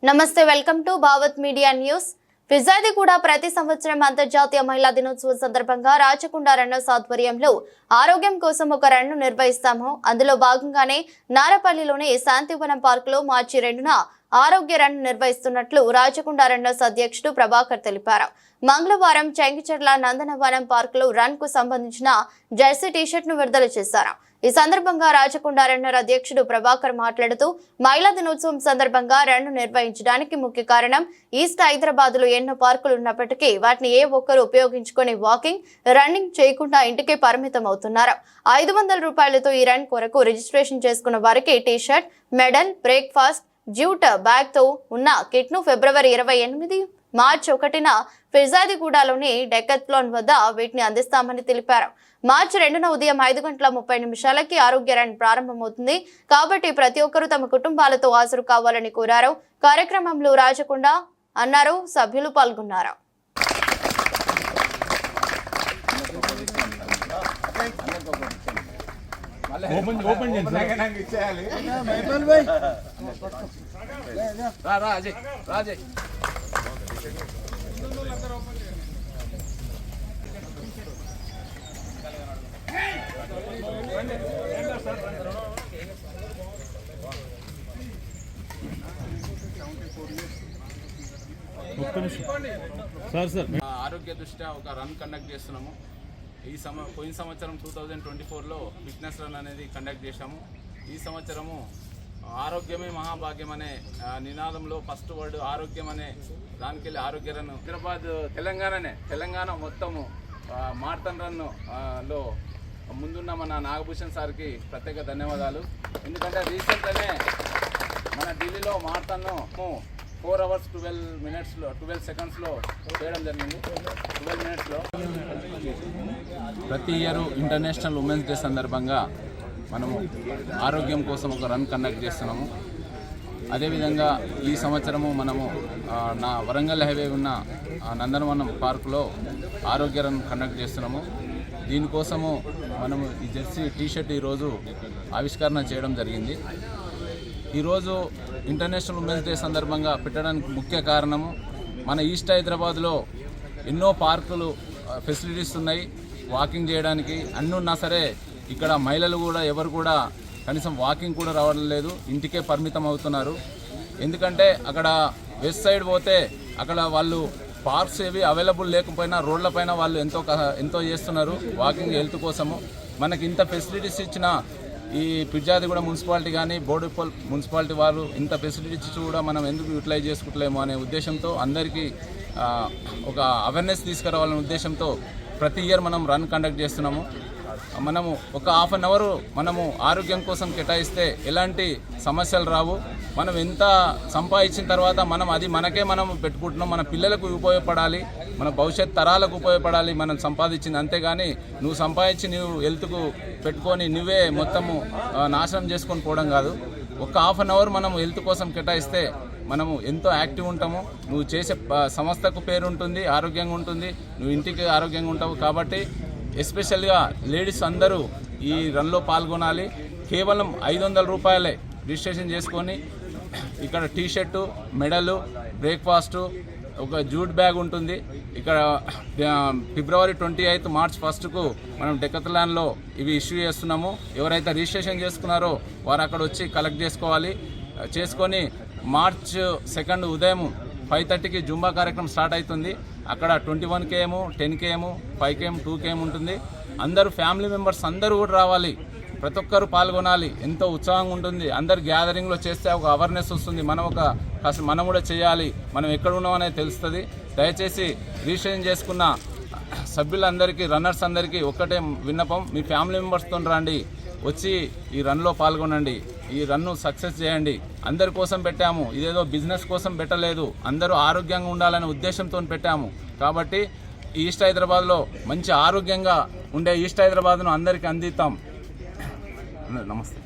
నమస్తే, welcome to Bhavat media news. ఫిజాదిగూడ ప్రతి సంవత్సరం అంతర్జాతీయ మహిళా దినోత్సవం సందర్భంగా రాచకొండ రన్నర్స్ ఆధ్వర్యంలో ఆరోగ్యం కోసం ఒక రన్ను నిర్వహిస్తాము. అందులో భాగంగానే నారపల్లిలోని శాంతివనం పార్కులో మార్చి 2న ఆరోగ్య రన్ నిర్వహిస్తున్నట్లు రాచకొండ రన్నర్స్ అధ్యక్షుడు ప్రభాకర్ తెలిపారు. మంగళవారం చెంగిచెర్ల నందనవనం పార్కులో రన్ కు సంబంధించిన జెర్సీ టీషర్ట్ ను విడుదల చేశారు. ఈ సందర్భంగా రాచకొండ రన్నర్ అధ్యక్షుడు ప్రభాకర్ మాట్లాడుతూ మహిళా దినోత్సవం సందర్భంగా రన్ను నిర్వహించడానికి ముఖ్య కారణం ఈస్ట్ హైదరాబాద్ లో ఎన్నో పార్కులు ఉన్నప్పటికీ వాటిని ఏ ఒక్కరు ఉపయోగించుకొని వాకింగ్, రన్నింగ్ చేయకుండా ఇంటికే పరిమితం అవుతున్నారు. 500 రూపాయలతో ఈ రన్ కొరకు రిజిస్ట్రేషన్ చేసుకున్న వారికి T-shirt, medal, breakfast, jute bag తో ఉన్న కిట్ ను ఫిబ్రవరి 28, మార్చి 1న ఫిజాదిగూడలోని డెకత్లాన్ వద్ద వీటిని అందిస్తామని తెలిపారు. మార్చి 2న ఉదయం 5:30 ఆరోగ్య రన్ ప్రారంభమవుతుంది కాబట్టి ప్రతి ఒక్కరూ తమ కుటుంబాలతో హాజరు కావాలని కోరారు. కార్యక్రమంలో రాచకొండ అన్నారు సభ్యులు పాల్గొన్నారు. ఆరోగ్య దృష్ట్యా ఒక రన్ కండక్ట్ చేస్తున్నాము. పోయిన సంవత్సరం 2024లో ఫిట్నెస్ రన్ అనేది కండక్ట్ చేశాము. ఈ సంవత్సరము ఆరోగ్యమే మహాభాగ్యం అనే నినాదంలో ఫస్ట్ వర్డ్ ఆరోగ్యం అనే దానికి వెళ్ళి ఆరోగ్య రన్ హైదరాబాద్ తెలంగాణ మొత్తము మారథాన్ రన్ లో ముందున్న మన నాగభూషణ్ సార్కి ప్రత్యేక ధన్యవాదాలు. ఎందుకంటే రీసెంట్గానే మన ఢిల్లీలో మారథాన్ను 4 hours 12 secondsలో చేయడం జరిగింది. 12 minutesలో ప్రతి ఇయర్ ఇంటర్నేషనల్ ఉమెన్స్ డే సందర్భంగా మనము ఆరోగ్యం కోసం ఒక రన్ కండక్ట్ చేస్తున్నాము. అదేవిధంగా ఈ సంవత్సరము మనము నా వరంగల్ హైవే ఉన్న నందనవనం పార్కులో ఆరోగ్య రన్ కండక్ట్ చేస్తున్నాము. దీనికోసము మనము ఈ జెర్సీ టీషర్ట్ ఈరోజు ఆవిష్కరణ చేయడం జరిగింది. ఈరోజు ఇంటర్నేషనల్ ఉమెన్స్ డే సందర్భంగా పెట్టడానికి ముఖ్య కారణము మన ఈస్ట్ హైదరాబాద్లో ఎన్నో పార్కులు ఫెసిలిటీస్ ఉన్నాయి. వాకింగ్ చేయడానికి అన్నీ ఉన్నా సరే ఇక్కడ మహిళలు కూడా ఎవరు కూడా కనీసం వాకింగ్ కూడా రావడం లేదు, ఇంటికే పరిమితం అవుతున్నారు. ఎందుకంటే అక్కడ వెస్ట్ సైడ్ పోతే అక్కడ వాళ్ళు పార్క్స్ ఏవి అవైలబుల్ లేకపోయినా రోడ్లపైన వాళ్ళు ఎంతో చేస్తున్నారు వాకింగ్, హెల్త్ కోసము. మనకి ఇంత ఫెసిలిటీస్ ఇచ్చిన ఈ ఫిజాదిగూడ మున్సిపాలిటీ కానీ బోడుప్పల్ మున్సిపాలిటీ వాళ్ళు ఇంత ఫెసిలిటీస్ కూడా మనం ఎందుకు యూటిలైజ్ చేసుకుంటలేము అనే ఉద్దేశంతో అందరికీ ఒక అవేర్నెస్ తీసుకురావాలనే ఉద్దేశంతో ప్రతి ఇయర్ మనం రన్ కండక్ట్ చేస్తున్నాము. మనము ఒక ½ an hour మనము ఆరోగ్యం కోసం కేటాయిస్తే ఎలాంటి సమస్యలు రావు. మనం ఎంత సంపాదించిన తర్వాత మనం పెట్టుకుంటున్నాం, మన పిల్లలకు ఉపయోగపడాలి, మన భవిష్యత్ తరాలకు ఉపయోగపడాలి మనం సంపాదించింది. అంతేగాని నువ్వు సంపాదించి నువ్వు హెల్త్కు పెట్టుకొని నువ్వే మొత్తము నాశనం చేసుకొని పోవడం కాదు. ఒక ½ an hour మనం హెల్త్ కోసం కేటాయిస్తే మనము ఎంతో యాక్టివ్ ఉంటాము. నువ్వు చేసే సంస్థకు పేరు ఉంటుంది, ఆరోగ్యంగా ఉంటుంది, నువ్వు ఇంటికి ఆరోగ్యంగా ఉంటావు. కాబట్టి ఎస్పెషల్గా లేడీస్ అందరూ ఈ రన్లో పాల్గొనాలి. కేవలం 500 రూపాయలే రిజిస్ట్రేషన్ చేసుకొని ఇక్కడ టీషర్టు, మెడలు, బ్రేక్ఫాస్టు, ఒక జూట్ బ్యాగ్ ఉంటుంది. ఇక్కడ ఫిబ్రవరి 28, మార్చ్ 1కు మనం డెకత్లాన్లో ఇవి ఇష్యూ చేస్తున్నాము. ఎవరైతే రిజిస్ట్రేషన్ చేసుకున్నారో వారు అక్కడ వచ్చి కలెక్ట్ చేసుకొని మార్చ్ 2 ఉదయం 5:30కి జుంబా కార్యక్రమం స్టార్ట్ అవుతుంది. అక్కడ 21 km, 10 km, 5 km, 2 km ఉంటుంది. అందరూ ఫ్యామిలీ మెంబర్స్ అందరూ కూడా రావాలి, ప్రతి ఒక్కరు పాల్గొనాలి. ఎంతో ఉత్సాహంగా ఉంటుంది. అందరు గ్యాదరింగ్లో చేస్తే ఒక అవేర్నెస్ వస్తుంది. మనం కూడా చేయాలి, మనం ఎక్కడ ఉన్నామనేది తెలుస్తుంది. దయచేసి రిజిస్ట్రేషన్ చేసుకున్న సభ్యులందరికీ, రన్నర్స్ అందరికీ ఒక్కటే విన్నపం, మీ ఫ్యామిలీ మెంబర్స్తో రండి, వచ్చి ఈ రన్లో పాల్గొనండి, ఈ రన్ను సక్సెస్ చేయండి. అందరి కోసం పెట్టాము, ఇదేదో బిజినెస్ కోసం పెట్టలేదు, అందరూ ఆరోగ్యంగా ఉండాలనే ఉద్దేశంతో పెట్టాము. కాబట్టి ఈస్ట్ హైదరాబాద్లో మంచి ఆరోగ్యంగా ఉండే ఈస్ట్ హైదరాబాద్ను అందరికీ అందిస్తాం. నమస్తే.